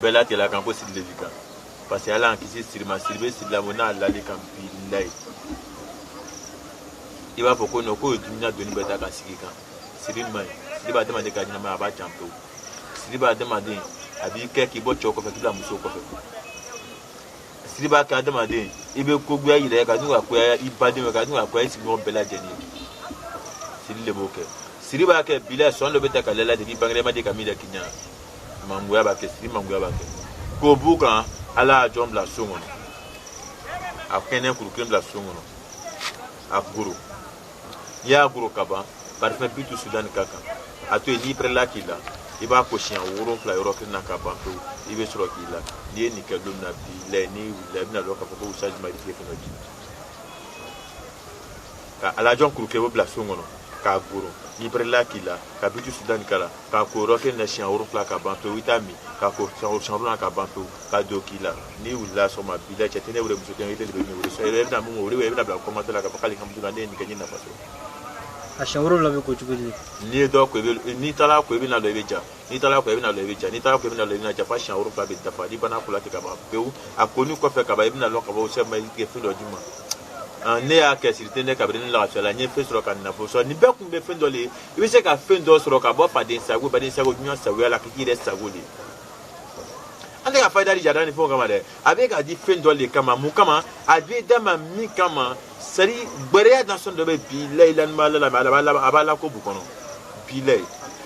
Bella te la campo sur le vika. Parce qu'elle a enquissé sur ma silbe sur la mona la le campi lai. Il va pour qu'on ne peut pas donner bêta à Sikika. C'est une main. Il va demander qu'à Dina Maba Champo. S'il va demander à Bika qui boit chocolat tout la mousso. S'il va demander, il veut couper, il est à nous à quoi il va dire à nous à quoi il s'est Bella Jenny. C'est le bouquet. S'il va que Billa son le bêta qu'elle a dit Bangrema de Camille Kenya. Mangouya bake, si mangouya bake. Kobuka ala jom la songono. Akene kurukem la songono. Akguru. Ya guru kaba, parfait bitu Sudan kaka. Ato ni prela kila. Iba ko chien woro fla euro na kaba to. Ibe suro kila. Ni ni kedum na bi le ni le na loka ko usage ma di feno ji. Ka ala jom kurukem la songono. Ka guru. Ni prela kila. Ka bitu Sudan kala. Ka ko roke na chien woro fla kaba to witami. Ka ko chambro na kaba to. Ka do kila. Ni wula so ma bi la chetene wure muso tene de wure so ele na mu wure na bla comment la ka kali kamtu na ni kenyi na faso. A chambro la be ko chukudi. Ni do ko ni tala ko bi na do beja. Ni tala ko bi na do beja. Ni tala ko bi na do na jafa chambro fla be dafa di bana kula te kaba. Peu akonu ko fe kaba bi na lo kaba o se ma ke fe do juma. Ne a ke sirte ne kabrin la so la ni fe so kan na fo so ni be ku be fe do le. Ibi se ka fe do so ka bo pa de sago ba de sago nyo sago la ki de sago le. Ande ka faida di jadani fo kama de. Avec a di fe do le kama mu kama abi dama mi kama sari gbere dans son de be bilay lan mala la abala ko bu kono. Bilay.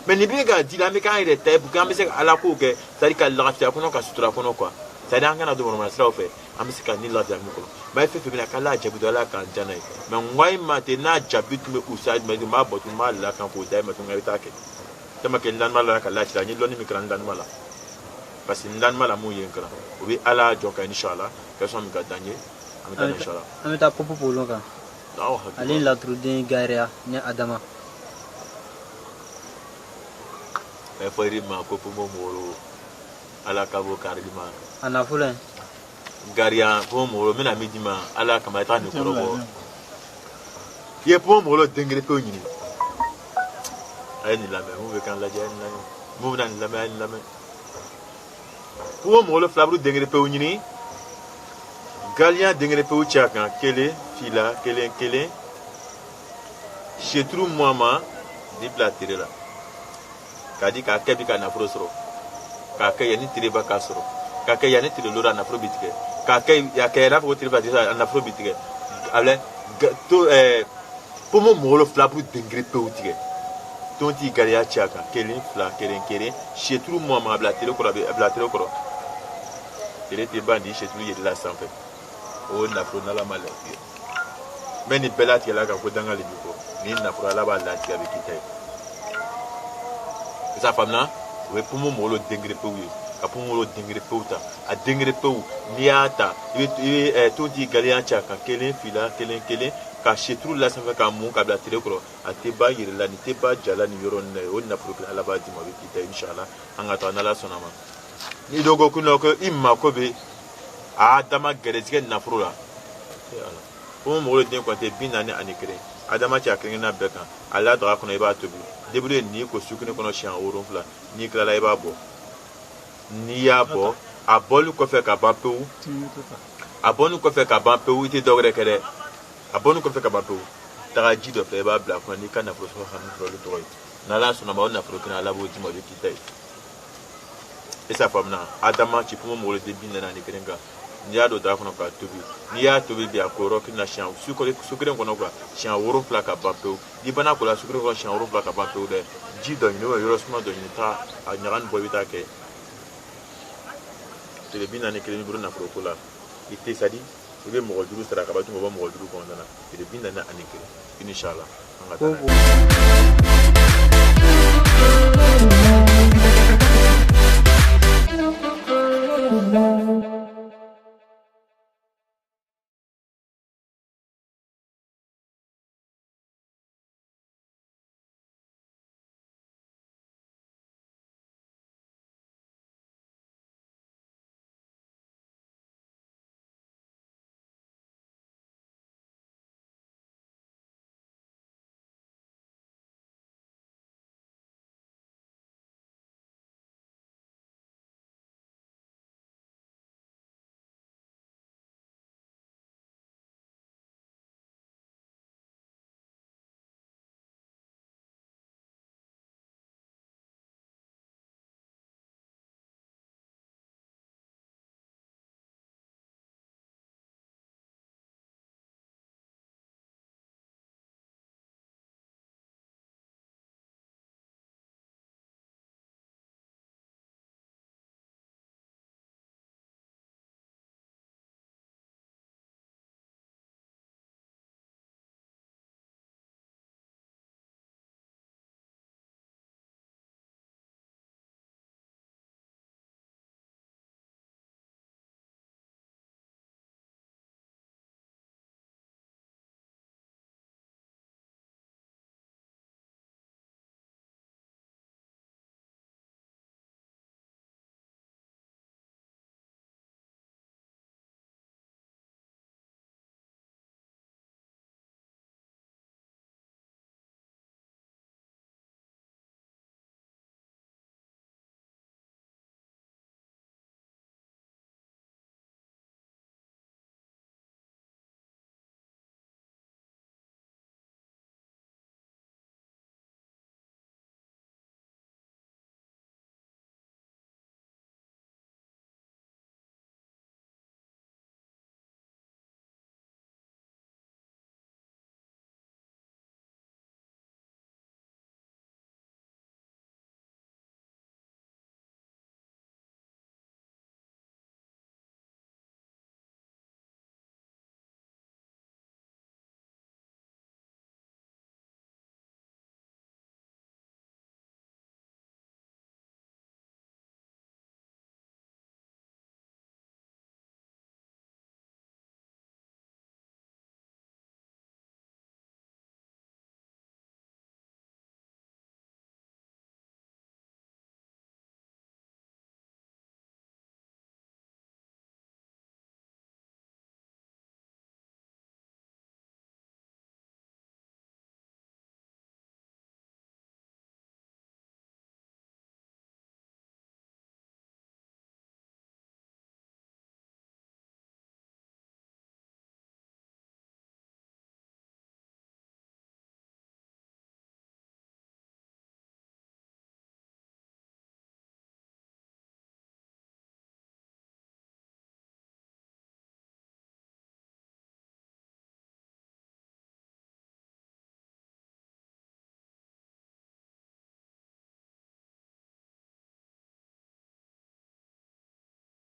Mais ni bi ga di la me kan ire te bu kan be se ala ko ke sari ka la ta kono ka sutura kono kwa. Sari an kana do mo masra o fe. Amisi ka ni la da mi ko. Ba fe bina kala jabu do la kan janai. Mais ngwai mate na jabu me usaj me ma botu ma la kan ko dai ma tunga bitake. Tama ke lan mala ka la ti ni lo ni mi kan dan mala. Parce que ndan mala mu yenkra. Obi ala joka inshallah. Que so mi ka danye. Amita inshallah. Amita popo polonga. Non. Ali la trudin garia ni adama. E foi ma popo mo moro. Ala ka bo karima. Ana fulen. Garia po moro mina midima ala kama ta ni korobo. Ye po moro dengre pe onyini. Ay ni la me mu be kan la je ni la. Mu na ni la me ni la me. Po moro flabru dengre pe onyini. Galia dengre pe uchaka kele fila kele. Chetru mama di platire la. Kadi ka kebi ka na frosro. Ka ke yani tire ba kasro. Ka ke yani tire lora na frobitike. Ka ke ya ke na fo tire ba na frobitike. Ale to pomo molo flabru dengre pe utike. Tonti galia chaka kele fla kele chetru mama platire ko il était bandit chez lui de la santé. Oh na pro na la maladie. Mais ni bella ti la ka ko danga le biko. Ni na pro la ba la ti avec qui. Sa femme là, we pour mon molo dengre pe wi. Ka pour molo dengre pe uta. A dengre pe u niata. Tout dit galia chaka kelen fila kelen ka chetru la santé ka mu ka bla tire ko. A te ba yire la ni te ba jala ni yoron o na pro la ba di ma avec qui inshallah. Anga to na la sonama. Ni dogo kuno ko imma ko be adama gerezge na frula o mo le den ko te binane anikre adama cha kren na beka ala dra ko no iba tobi debule ni ko sukune ko no shan orun fla ni kala iba bo ni ya bo abolu ko fe ka ba pe u abonu ko fe ka ba pe u ite dogre kere abonu ko fe ka ba pe u tara ji do fe ba bla ko ni kana fro so xamni fro le toy na la so na ba na fro kina la bo di mo be kitai. Et sa femme là, Adama, tu peux me le débiner dans les grengas. Ni a d'autres qu'on a tué. Ni a tué bien qu'on a qu'une chien. Sucre qu'on a quoi. Chien au rond plaque à bateau. Ni bana qu'on a sucre qu'on a chien au rond plaque à bateau. Dis donc, nous, heureusement, de l'état à Niran Boivita. C'est le bien dans les grengas brûlent à Procola. Il était ça dit. Il est mort du loup, c'est la cabane, on va mourir du loup qu'on a. C'est le bien dans les grengas. Inch'Allah.